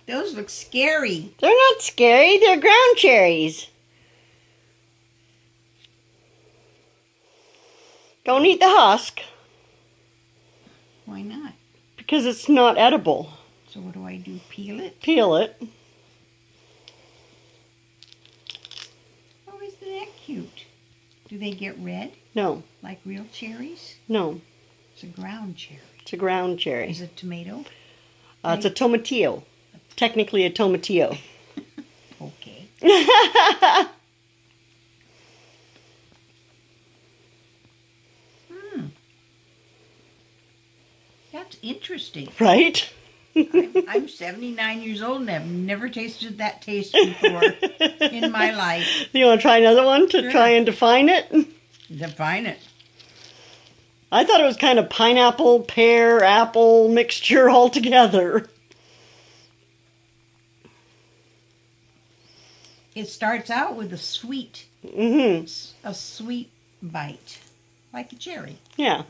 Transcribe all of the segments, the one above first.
Those look scary. They're not scary. They're ground cherries. Don't eat the husk. Why not? Because it's not edible. So what do I do? Peel it? Peel it. Oh, isn't that cute? Do they get red? No. Like real cherries? No. It's a ground cherry. It's a ground cherry. Is it tomato? It's a tomatillo. Technically a tomatillo. Okay. That's interesting. Right? I'm 79 years old and I've never tasted that taste before in my life. You want to try another one to try and define it? Define it. I thought it was kind of pineapple, pear, apple mixture all together. It starts out with a sweet, a sweet bite, like a cherry. Yeah.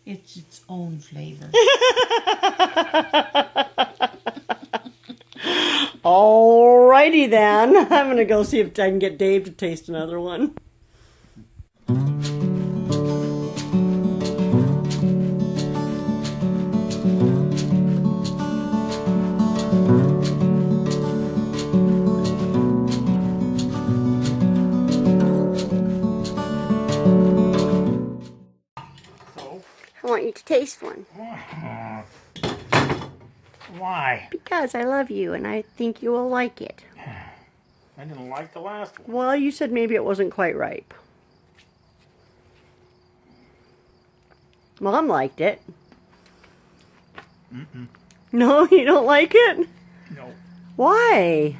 It's its own flavor. Alrighty then. I'm going to go see if I can get Dave to taste another one. I want you to taste one. Why? Because I love you and I think you will like it. I didn't like the last one. Well, you said maybe it wasn't quite ripe. Mom liked it. No, you don't like it? No, Why?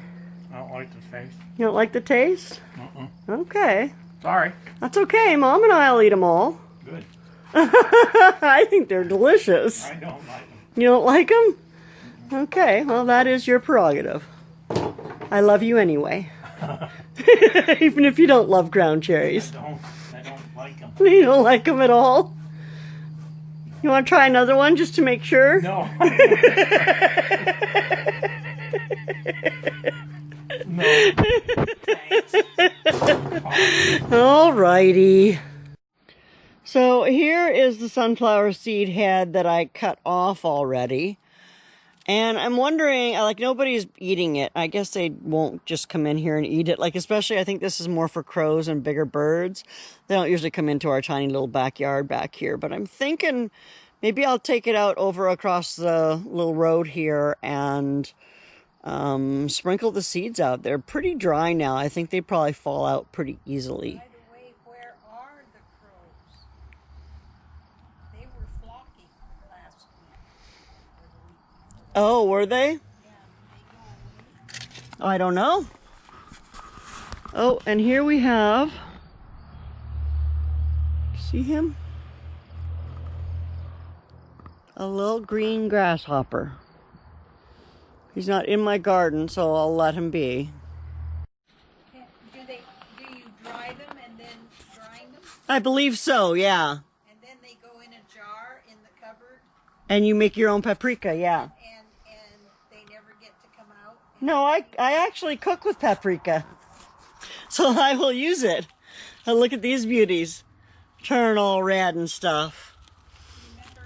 I don't like the taste. You don't like the taste? Okay. Sorry. That's okay. Mom and I'll eat them all. Good. I think they're delicious. I don't like them. You don't like them? Okay, well that is your prerogative. I love you anyway. Even if you don't love ground cherries. I don't like them. You don't like them at all? You want to try another one just to make sure? No. No. Thanks. Alrighty. So here is the sunflower seed head that I cut off already. And I'm wondering, like, nobody's eating it. I guess they won't just come in here and eat it. Like, especially, I think this is more for crows and bigger birds. They don't usually come into our tiny little backyard back here. But I'm thinking maybe I'll take it out over across the little road here and sprinkle the seeds out. They're pretty dry now. I think they probably fall out pretty easily. By the way, where are the crows? They were flocking last week. Oh, were they? Yeah, they go away. I don't know. Oh, and here we have, see him? A little green grasshopper. He's not in my garden, so I'll let him be. Do you dry them and then grind them? I believe so, yeah. And then they go in a jar in the cupboard And you make your own paprika, yeah. and they never get to come out? No, I actually cook with paprika. So I will use it. And look at these beauties. Turn all red and stuff.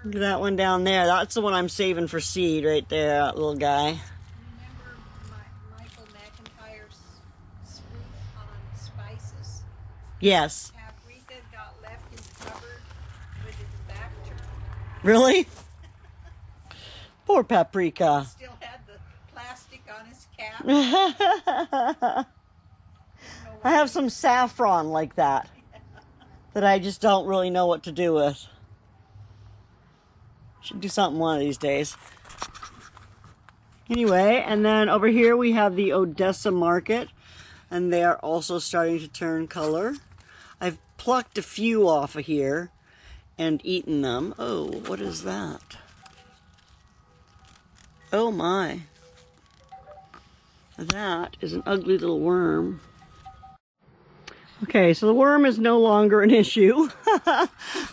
Look at that one down there. That's the one I'm saving for seed right there, that little guy. Remember Michael McIntyre's swoop on spices? Yes. Paprika got left in the cupboard with its back turned. Really? Poor paprika. Still had the plastic on his cap. I have some saffron like that I just don't really know what to do with. Should do something one of these days. Anyway, and then over here we have the Odessa market, and they are also starting to turn color. I've plucked a few off of here and eaten them. Oh, what is that? Oh my. That is an ugly little worm. Okay, so the worm is no longer an issue.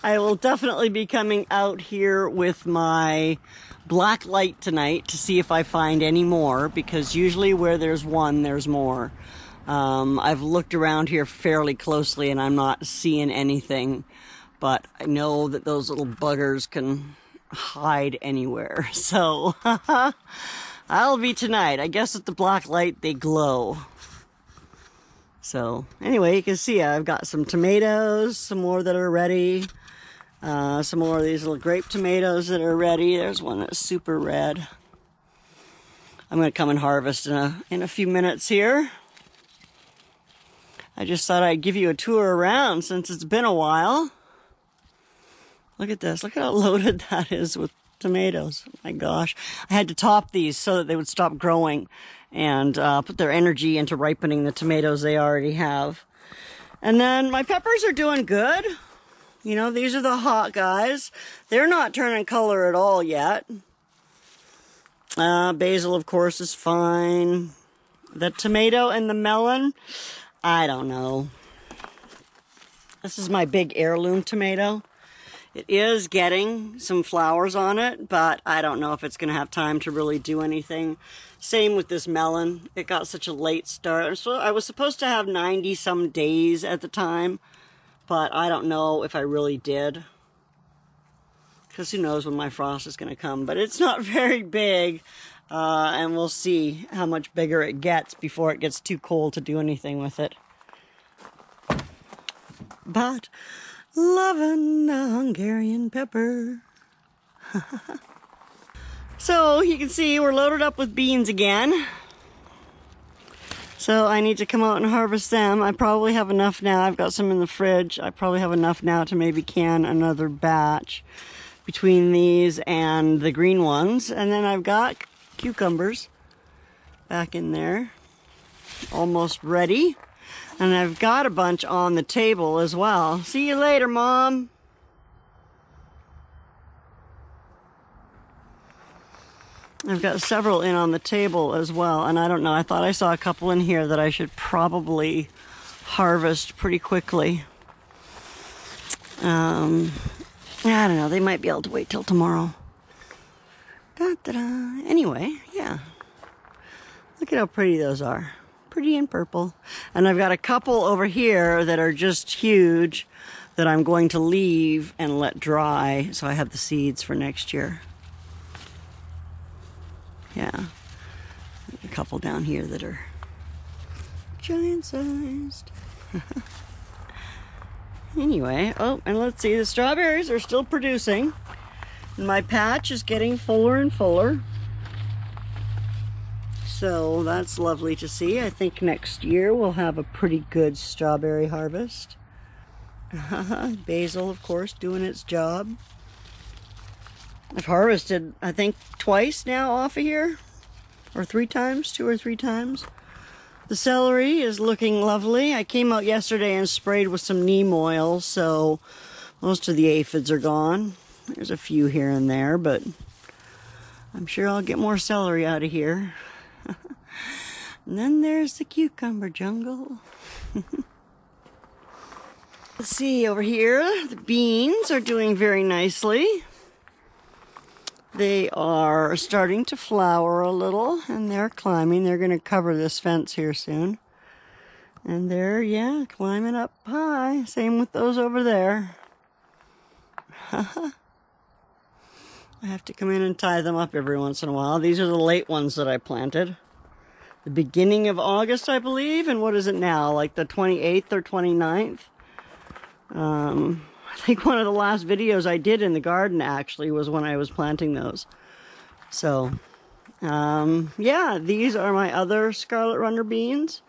I will definitely be coming out here with my black light tonight to see if I find any more, because usually where there's one, there's more. I've looked around here fairly closely and I'm not seeing anything, but I know that those little buggers can hide anywhere. So I'll be tonight. I guess with the black light, they glow. So anyway, you can see I've got some tomatoes, some more that are ready. Some more of these little grape tomatoes that are ready. There's one that's super red. I'm going to come and harvest in a few minutes here. I just thought I'd give you a tour around since it's been a while. Look at this. Look at how loaded that is with tomatoes. My gosh. I had to top these so that they would stop growing and put their energy into ripening the tomatoes they already have. And then my peppers are doing good. You know, these are the hot guys. They're not turning color at all yet. Basil, of course, is fine. The tomato and the melon, I don't know. This is my big heirloom tomato. It is getting some flowers on it, but I don't know if it's going to have time to really do anything. Same with this melon. It got such a late start. So I was supposed to have 90 some days at the time, but I don't know if I really did. Because who knows when my frost is going to come. But it's not very big, and we'll see how much bigger it gets before it gets too cold to do anything with it. But loving the Hungarian pepper. So you can see we're loaded up with beans again. So I need to come out and harvest them. I probably have enough now. I've got some in the fridge. I probably have enough now to maybe can another batch between these and the green ones. And then I've got cucumbers back in there, almost ready. And I've got a bunch on the table as well. See you later, Mom. I've got several in on the table as well, and I don't know, I thought I saw a couple in here that I should probably harvest pretty quickly. I don't know, they might be able to wait till tomorrow. Da-da-da. Anyway, yeah. Look at how pretty those are. Pretty and purple. And I've got a couple over here that are just huge that I'm going to leave and let dry so I have the seeds for next year. Yeah, a couple down here that are giant-sized. Anyway, oh, and let's see, the strawberries are still producing. And my patch is getting fuller and fuller. So that's lovely to see. I think next year we'll have a pretty good strawberry harvest. Basil, of course, doing its job. I've harvested, I think, twice now off of here. Or 3 times, 2 or 3 times. The celery is looking lovely. I came out yesterday and sprayed with some neem oil, so most of the aphids are gone. There's a few here and there, but I'm sure I'll get more celery out of here. And then there's the cucumber jungle. Let's see, over here, the beans are doing very nicely. They are starting to flower a little, and they're climbing. They're going to cover this fence here soon. And they're, yeah, climbing up high. Same with those over there. I have to come in and tie them up every once in a while. These are the late ones that I planted. The beginning of August, I believe. And what is it now? Like the 28th or 29th? I think one of the last videos I did in the garden actually was when I was planting those. So, yeah, these are my other Scarlet Runner beans.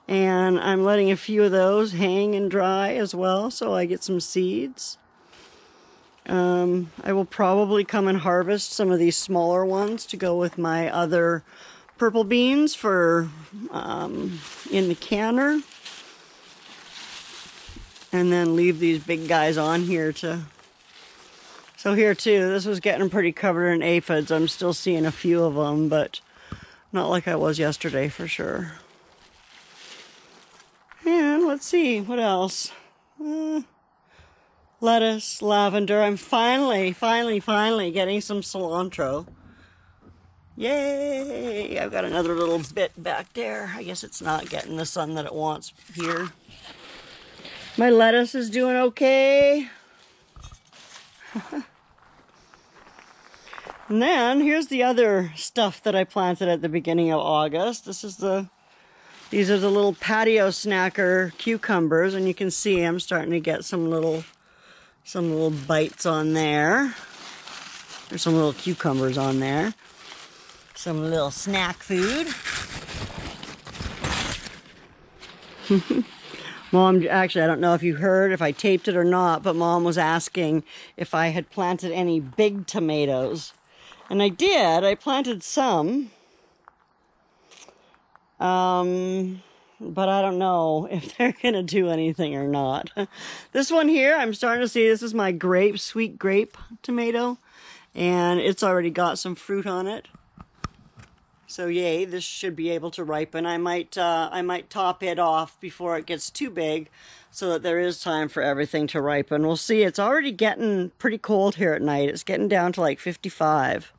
And I'm letting a few of those hang and dry as well, so I get some seeds. I will probably come and harvest some of these smaller ones to go with my other purple beans for in the canner. And then leave these big guys on here to... So here too, this was getting pretty covered in aphids. I'm still seeing a few of them, but not like I was yesterday for sure. And let's see, what else? Lettuce, lavender. I'm finally getting some cilantro. Yay! I've got another little bit back there. I guess it's not getting the sun that it wants here. My lettuce is doing okay. And then here's the other stuff that I planted at the beginning of August. These are the little patio snacker cucumbers, and you can see I'm starting to get some little bites on there. There's some little cucumbers on there. Some little snack food. Mom, actually, I don't know if you heard, if I taped it or not, but Mom was asking if I had planted any big tomatoes. And I did. I planted some. But I don't know if they're going to do anything or not. This one here, I'm starting to see, this is my sweet grape tomato. And it's already got some fruit on it. So yay, this should be able to ripen. I might top it off before it gets too big so that there is time for everything to ripen. We'll see. It's already getting pretty cold here at night. It's getting down to like 55.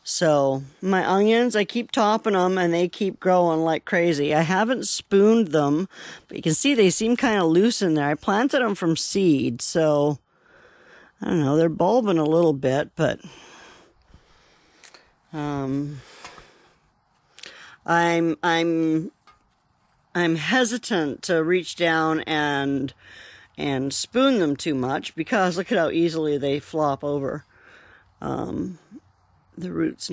So my onions, I keep topping them and they keep growing like crazy. I haven't spooned them, but you can see they seem kind of loose in there. I planted them from seed, so I don't know, they're bulbing a little bit, but I'm hesitant to reach down and spoon them too much because look at how easily they flop over. The roots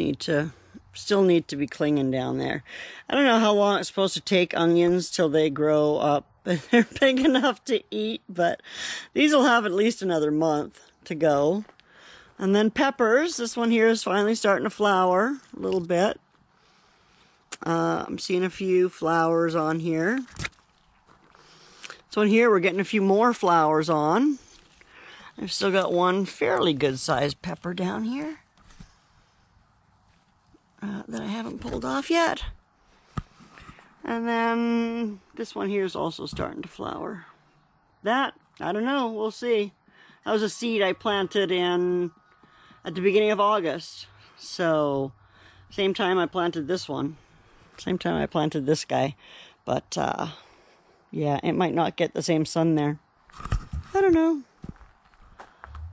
still need to be clinging down there. I don't know how long it's supposed to take onions till they grow up and they're big enough to eat, but these will have at least another month to go. And then peppers. This one here is finally starting to flower a little bit. I'm seeing a few flowers on here. This one here, we're getting a few more flowers on. I've still got one fairly good sized pepper down here that I haven't pulled off yet. And then this one here is also starting to flower. That, I don't know, we'll see. That was a seed I planted at the beginning of August. So, same time I planted this one. Same time I planted this guy. But, yeah, it might not get the same sun there. I don't know.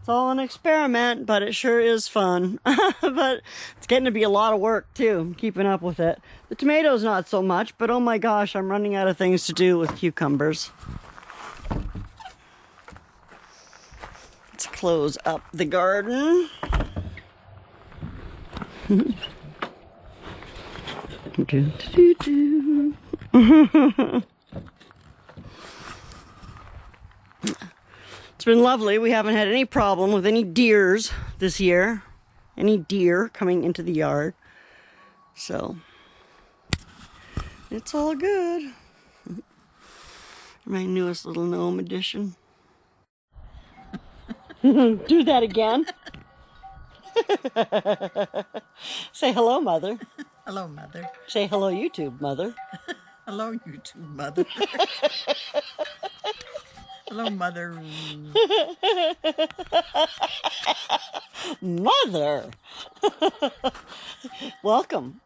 It's all an experiment, but it sure is fun. But it's getting to be a lot of work, too, keeping up with it. The tomatoes, not so much, but oh my gosh, I'm running out of things to do with cucumbers. Let's close up the garden. It's been lovely. We haven't had any problem with any deers this year. Any deer coming into the yard. So, it's all good. My newest little gnome edition. Do that again. Say hello, Mother. Hello, Mother. Say hello, YouTube, Mother. Hello, YouTube, Mother. Hello, Mother. Mother. Welcome.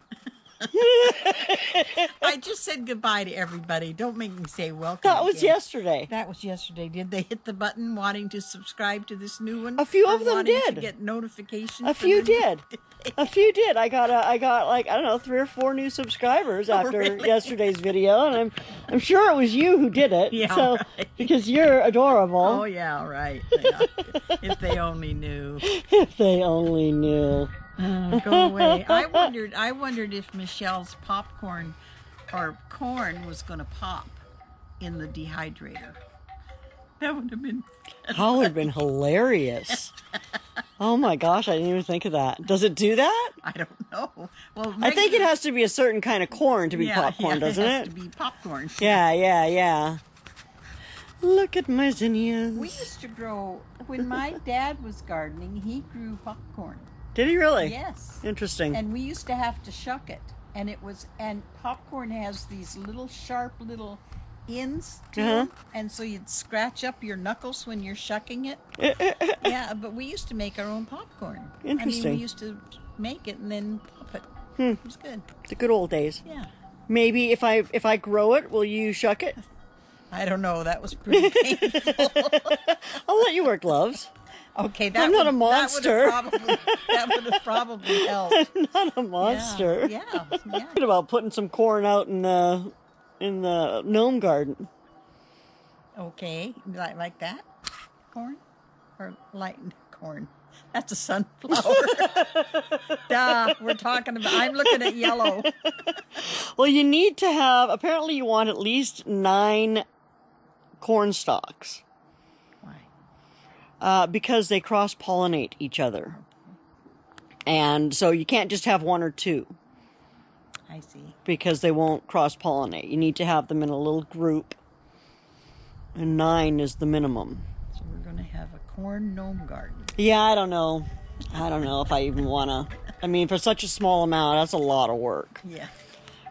I just said goodbye to everybody. Don't make me say welcome. That was again. yesterday. That was yesterday. Did they hit the button wanting to subscribe to this new one? A few Or of them wanting did. To get notifications. A for few the new- did. A few did. I got like, I don't know, 3 or 4 new subscribers after really? yesterday's video, and I'm sure it was you who did it. Yeah, so right. Because you're adorable. Oh yeah, right. Yeah. If they only knew. If they only knew. Go away. I wondered if Michelle's popcorn or corn was going to pop in the dehydrator. That would have been. That would have been hilarious. Oh my gosh, I didn't even think of that. Does it do that? I don't know. Well, I think it has to be a certain kind of corn to be popcorn, doesn't it? Has it? to be popcorn. Yeah. Look at my zinnias. We used to grow when my dad was gardening. He grew popcorn. Did he really? Yes. Interesting. And we used to have to shuck it, and popcorn has these little sharp little ends to Uh-huh. them, and so you'd scratch up your knuckles when you're shucking it. Yeah, but we used to make our own popcorn. I Interesting. mean, we used to make it and then pop it. It was good. The good old days. Yeah. Maybe if I grow it, will you shuck it? I don't know. That was pretty painful. I'll let you wear gloves. Okay, that I'm not a would- monster. That would have probably helped. Not a monster. Yeah. Thinking about putting some corn out in the Gnome Garden. Okay, like that? Corn? Or light corn? That's a sunflower. Duh, we're talking about, I'm looking at yellow. Well, you need to have, apparently you want at least 9 corn stalks. Why? Because they cross-pollinate each other. And so you can't just have 1 or 2. I see. Because they won't cross-pollinate. You need to have them in a little group. And 9 is the minimum. So we're going to have a corn gnome garden. Yeah, I don't know. I don't know if I even want to. I mean, for such a small amount, that's a lot of work. Yeah.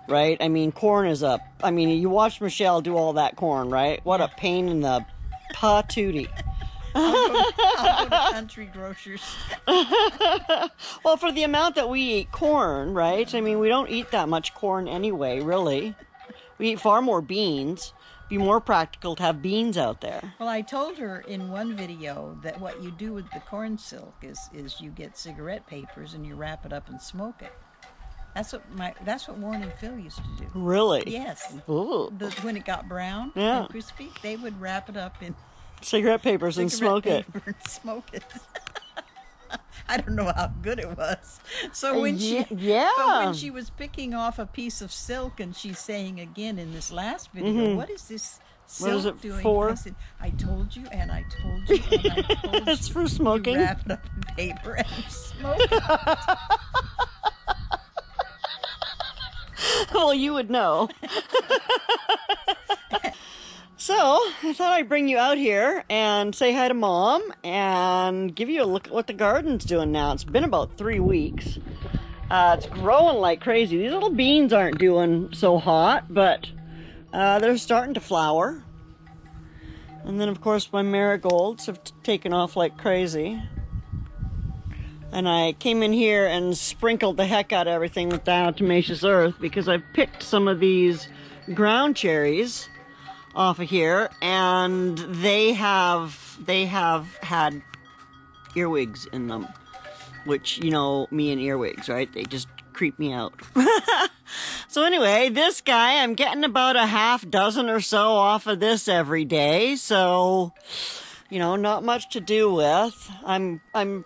Right? I mean, corn is I mean, you watched Michelle do all that corn, right? What a pain in the patootie. I'll go to Country Grocers. Well, for the amount that we eat corn, right? I mean, we don't eat that much corn anyway, really. We eat far more beans. Be more practical to have beans out there. Well, I told her in one video that what you do with the corn silk is you get cigarette papers and you wrap it up and smoke it. That's what Warren and Phil used to do. Really? Yes. Ooh. When it got brown Yeah. and crispy, they would wrap it up in Cigarette papers and cigarette smoke it. paper and smoke it. I don't know how good it was. So when but when she was picking off a piece of silk, and she's saying again in this last video, what is this silk What is it doing? for? I said, I told you, and I told you, and I told you. It's for smoking. You wrap it up in paper and smoke it. Well, you would know. So, I thought I'd bring you out here and say hi to Mom and give you a look at what the garden's doing now. It's been about 3 weeks. It's growing like crazy. These little beans aren't doing so hot, but they're starting to flower. And then, of course, my marigolds have taken off like crazy. And I came in here and sprinkled the heck out of everything with diatomaceous earth because I've picked some of these ground cherries off of here, and they have had earwigs in them, which, you know, me and earwigs, right? They just creep me out. So anyway, this guy, I'm getting about a half dozen or so off of this every day, so, you know, not much to do with. I'm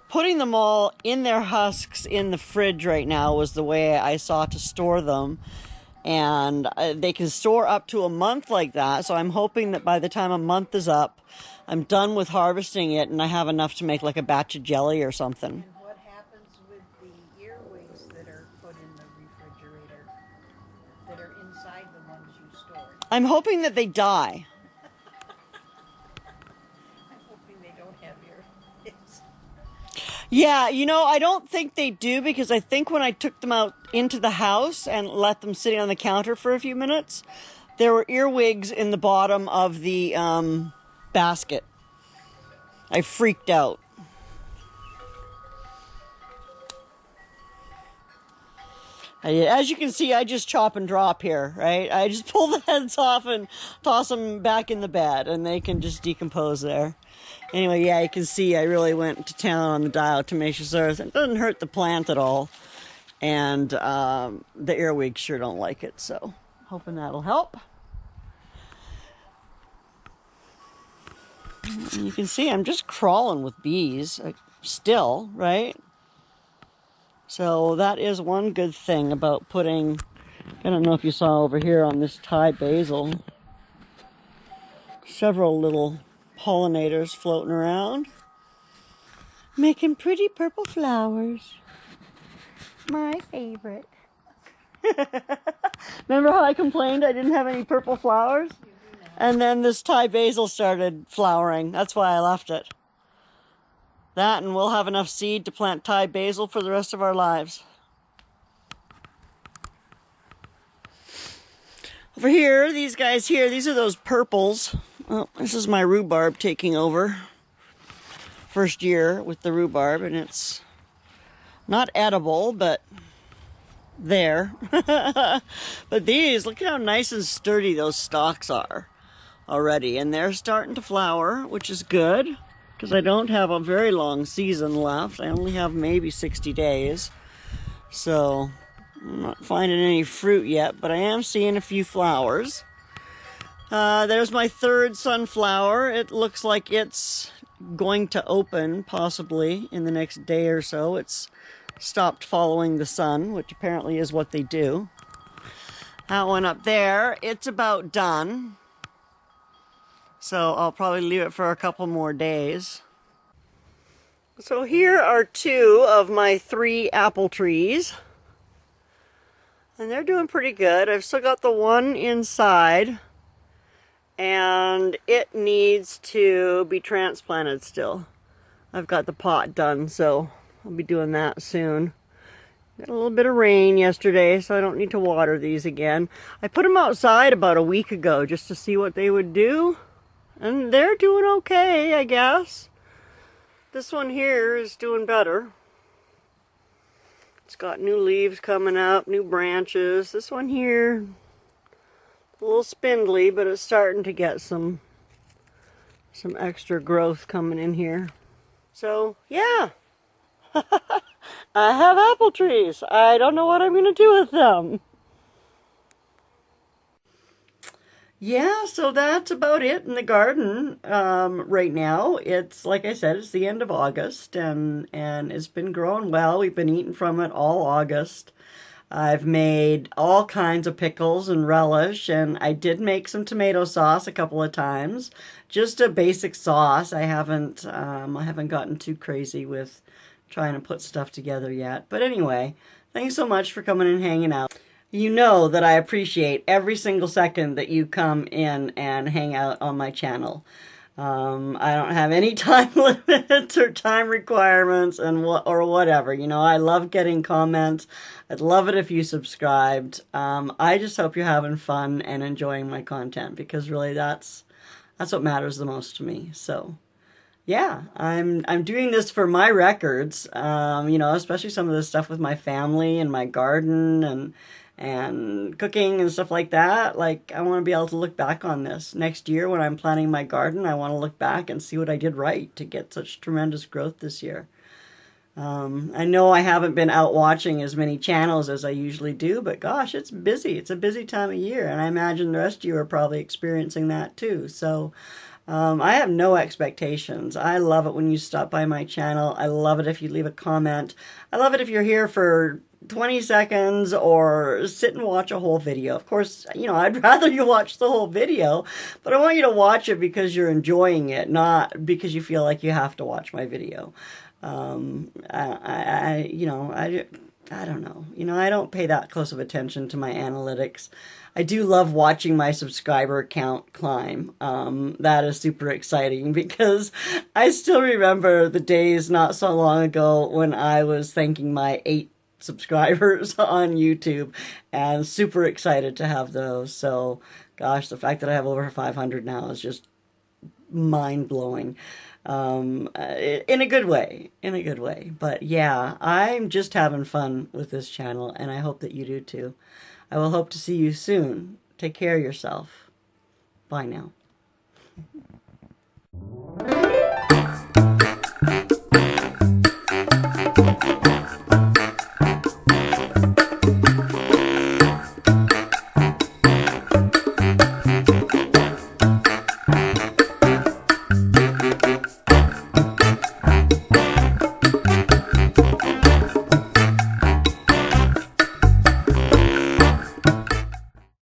putting them all in their husks in the fridge right now was the way I saw to store them. And they can store up to a month like that. So I'm hoping that by the time a month is up, I'm done with harvesting it and I have enough to make like a batch of jelly or something. And what happens with the earwigs that are put in the refrigerator, that are inside the ones you stored? I'm hoping that they die. I'm hoping they don't have earwigs. Yeah, you know, I don't think they do because I think when I took them out into the house and let them sitting on the counter for a few minutes, there were earwigs in the bottom of the basket. I freaked out. As you can see, I just chop and drop here, right? I just pull the heads off and toss them back in the bed and they can just decompose there. Anyway, yeah, you can see I really went to town on the diatomaceous earth. It doesn't hurt the plant at all. And the earwigs sure don't like it, so hoping that'll help. And you can see I'm just crawling with bees still, right? So that is one good thing about putting, I don't know if you saw over here on this Thai basil, several little pollinators floating around, making pretty purple flowers. My favorite. Remember how I complained I didn't have any purple flowers? And then this Thai basil started flowering. That's why I left it. That, and we'll have enough seed to plant Thai basil for the rest of our lives. Over here, these guys here, these are those purples. Oh, this is my rhubarb taking over. First year with the rhubarb, and it's not edible, but there. But these, look at how nice and sturdy those stalks are already. And they're starting to flower, which is good, because I don't have a very long season left. I only have maybe 60 days. So I'm not finding any fruit yet, but I am seeing a few flowers. There's my third sunflower. It looks like it's going to open possibly in the next day or so. It's stopped following the sun, which apparently is what they do. That one up there, it's about done. So I'll probably leave it for a couple more days. So here are 2 of my 3 apple trees. And they're doing pretty good. I've still got the one inside. And it needs to be transplanted still. I've got the pot done, so I'll be doing that soon. Got a little bit of rain yesterday, so I don't need to water these again. I put them outside about a week ago just to see what they would do. And they're doing okay, I guess. This one here is doing better. It's got new leaves coming up, new branches. This one here, a little spindly, but it's starting to get some extra growth coming in here. So, yeah. I have apple trees. I don't know what I'm going to do with them. Yeah, so that's about it in the garden right now. It's, like I said, it's the end of August, and it's been growing well. We've been eating from it all August. I've made all kinds of pickles and relish, and I did make some tomato sauce a couple of times. Just a basic sauce. I haven't gotten too crazy with trying to put stuff together yet. But anyway, thanks so much for coming and hanging out. You know that I appreciate every single second that you come in and hang out on my channel. I don't have any time limits or time requirements or whatever. You know, I love getting comments. I'd love it if you subscribed. I just hope you're having fun and enjoying my content, because really that's what matters the most to me. So yeah, I'm doing this for my records, you know, especially some of the stuff with my family and my garden and cooking and stuff like that. Like, I want to be able to look back on this next year when I'm planting my garden. I want to look back and see what I did right to get such tremendous growth this year. I know I haven't been out watching as many channels as I usually do, but gosh, it's busy. It's a busy time of year, and I imagine the rest of you are probably experiencing that too. So I have no expectations. I love it when you stop by my channel. I love it if you leave a comment. I love it if you're here for 20 seconds or sit and watch a whole video. Of course, you know, I'd rather you watch the whole video, but I want you to watch it because you're enjoying it, not because you feel like you have to watch my video. I don't know. You know, I don't pay that close of attention to my analytics. I do love watching my subscriber count climb. That is super exciting because I still remember the days not so long ago when I was thanking my 8 subscribers on YouTube, and super excited to have those. So gosh, the fact that I have over 500 now is just mind-blowing. In a good way, But yeah, I'm just having fun with this channel, and I hope that you do too. I will hope to see you soon. Take care of yourself. Bye now.